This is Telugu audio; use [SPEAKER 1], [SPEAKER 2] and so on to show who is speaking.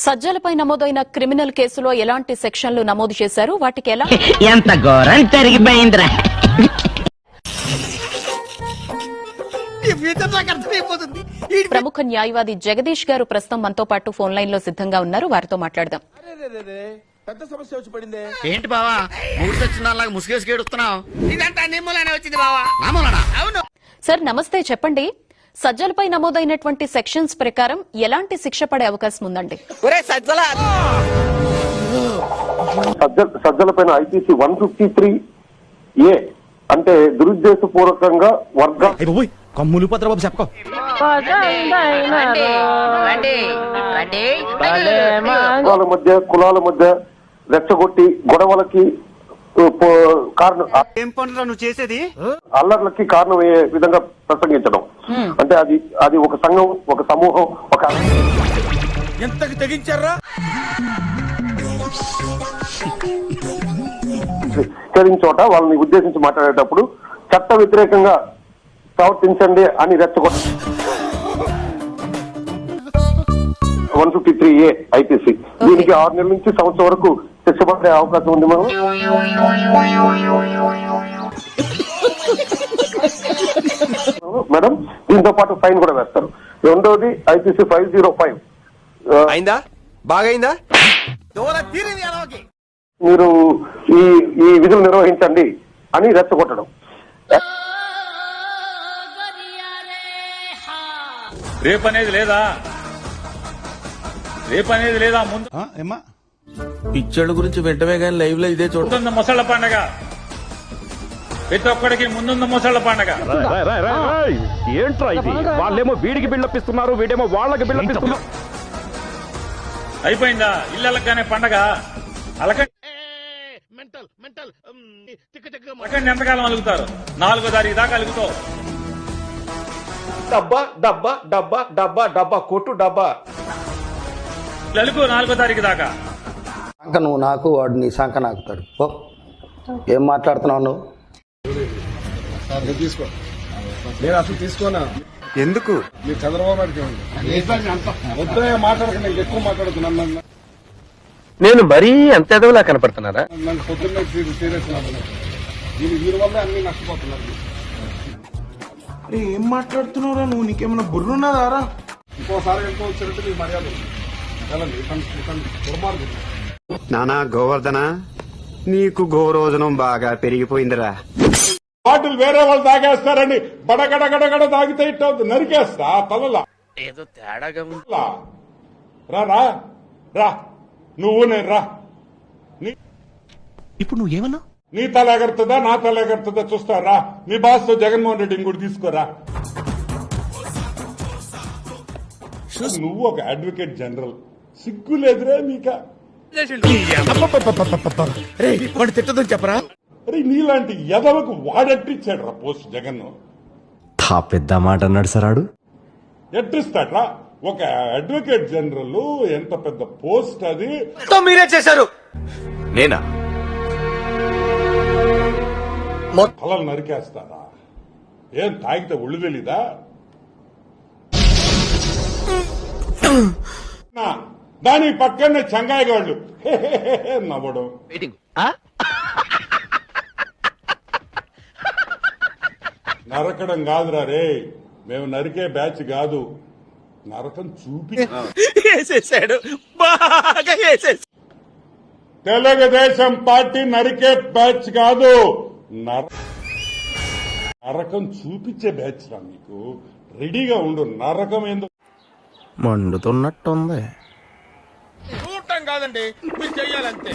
[SPEAKER 1] సజ్జలపై నమోదైన క్రిమినల్ కేసులో ఎలాంటి సెక్షన్లు నమోదు చేశారు, వాటికి ఎలా
[SPEAKER 2] ఎంత ఘోరం జరిగిపోయిందిరా.
[SPEAKER 1] ప్రముఖ న్యాయవాది జగదీష్ గారు ప్రస్తుతం మనతో పాటు ఫోన్ లైన్ లో సిద్ధంగా ఉన్నారు. వారితో మాట్లాడదాం.
[SPEAKER 3] పెద్ద సమస్య వచ్చి పడింది.
[SPEAKER 4] ఏంటి బావా మూర్తొచ్చినలాగా ముసుగేసి కేడుస్తున్నావు?
[SPEAKER 3] ఇదంతా నిమ్మలానే వచ్చింది బావా.
[SPEAKER 4] అవును
[SPEAKER 1] సార్ నమస్తే, చెప్పండి. సజ్జలపై నమోదైనటువంటి సెక్షన్స్ ప్రకారం ఎలాంటి శిక్ష పడే అవకాశం ఉందండి?
[SPEAKER 5] సజ్జలపైన ఐపీసీ 153A అంటే దురుద్దేశపూర్వకంగా
[SPEAKER 3] కమ్ములు పత్రబాబు చెప్పకో.
[SPEAKER 5] కులాల మధ్య రెచ్చగొట్టి గొడవలకి కారణం,
[SPEAKER 3] ఏం పనులు నువ్వు చేసేది?
[SPEAKER 5] అల్లర్లకి కారణమయ్యే విధంగా ప్రసంగించడం అంటే అది ఒక సంఘం, ఒక సమూహం, ఒక
[SPEAKER 3] ఎంతకు తెగించారా?
[SPEAKER 5] చోట వాళ్ళని ఉద్దేశించి మాట్లాడేటప్పుడు చట్ట వ్యతిరేకంగా ప్రవర్తించండి అని రెచ్చగొట్ట 153A ఐపీసీ. దీనికి 6 నెలల నుంచి సంవత్సరం వరకు శిక్ష పడే అవకాశం ఉంది. మేడం దీంతో పాటు ఫైన్ కూడా వేస్తారు. రెండోది ఐపీసీ 505.
[SPEAKER 3] అయిందా? బాగైందా?
[SPEAKER 5] మీరు ఈ విధులు నిర్వహించండి అని రెచ్చగొట్టడం.
[SPEAKER 6] రేపనేది లేదా ముందు
[SPEAKER 3] పిచ్చోళ్ళ గురించి వెంటనే కానీ లైవ్ లో ఇదే
[SPEAKER 6] ముందున్న ముసళ్ళ పండగ, ప్రతి ఒక్కడికి ముందున్న ముసళ్ళ పండగ.
[SPEAKER 7] ఏంట్రా ఇది? వాళ్ళేమో వీడికి బిల్డపిస్తున్నారు, వీడేమో వాళ్ళకి బిల్డపిస్తున్నారు.
[SPEAKER 6] అయిపోయిందా ఇళ్ళగానే పండగ? అలకండి ఎంతకాలం అలుగుతారు? 4వ తారీఖు దాకా అలుగుతావు.
[SPEAKER 7] డబ్బా డబ్బా డబ్బా డబ్బా డబ్బా కొట్టు డబ్బా
[SPEAKER 6] అలుగు 4వ తారీఖు దాకా.
[SPEAKER 8] సంక నువ్వు నాకు, వాడు నీ సంక నాకుతాడు. ఏం మాట్లాడుతున్నావు నువ్వు?
[SPEAKER 7] తీసుకో. నేను అసలు తీసుకోనా?
[SPEAKER 3] ఎందుకు?
[SPEAKER 7] మీరు చంద్రబాబు నాయుడు వద్దా మాట్లాడకుండా ఎక్కువ మాట్లాడుతున్నాను.
[SPEAKER 4] నేను మరీ అంత ఎదవలా కనపడుతున్నారా?
[SPEAKER 7] నన్ను పొద్దున్నే సీరియస్ వీరి వల్ల అన్ని నష్టపోతున్నారు.
[SPEAKER 3] ఏం మాట్లాడుతున్నావురా నువ్వు? నీకేమన్నా బుర్రున్నదారా?
[SPEAKER 7] ఇంకోసారి ఎంతో వచ్చినట్టు మీ మర్యాద దుర్మార్గం.
[SPEAKER 9] నానా గోవర్ధన, నీకు గోరోజనం బాగా పెరిగిపోయిందిరా.
[SPEAKER 7] బాటిల్ వేరే వాళ్ళు తాగేస్తారని బడగడగడగడ తాగితే ఇట్ట నరికేస్తా తలలా.
[SPEAKER 4] ఏదో తేడాగా
[SPEAKER 7] రా రా నువ్వు నేను రా.
[SPEAKER 3] ఇప్పుడు నువ్వేమన్నా?
[SPEAKER 7] నీ తల ఎగరుతుందా నా తల ఎగరుతుందా చూస్తారా? మీ బాస్ తో జగన్మోహన్ రెడ్డిని కూడా తీసుకోరా. నువ్వు ఒక అడ్వకేట్ జనరల్, సిగ్గు లేదురే మీక?
[SPEAKER 3] తిట్టదని చెప్పరా?
[SPEAKER 7] అరే నీలాంటి ఎదవకు వాడట్టిచ్చాడు రా పోస్ట్ జగన్.
[SPEAKER 9] పెద్ద మాట అన్నాడు సరాడు.
[SPEAKER 7] ఎట్టిస్తాడ్రా ఒక అడ్వకేట్ జనరల్? ఎంత పెద్ద పోస్ట్ అది.
[SPEAKER 3] మీరే చేశారు.
[SPEAKER 9] నేనా?
[SPEAKER 7] తలలు నరికేస్తారా? ఏం తాగితే ఒళ్ళు తెలీదా? దాని పక్కనే చంగాయి వాళ్ళు నవ్వడం. నరకడం కాదురా రే, మేము నరికే బ్యాచ్ కాదు, నరకం చూపి తెలుగుదేశం పార్టీ నరికే బ్యాచ్ కాదు, నరకం చూపించే బ్యాచ్ రా. మీకు రెడీగా ఉండు. నరకం ఏందో
[SPEAKER 3] మండుతున్నట్టుంది.
[SPEAKER 6] చూడటం కాదండి, మీరు చెయ్యాలంతే.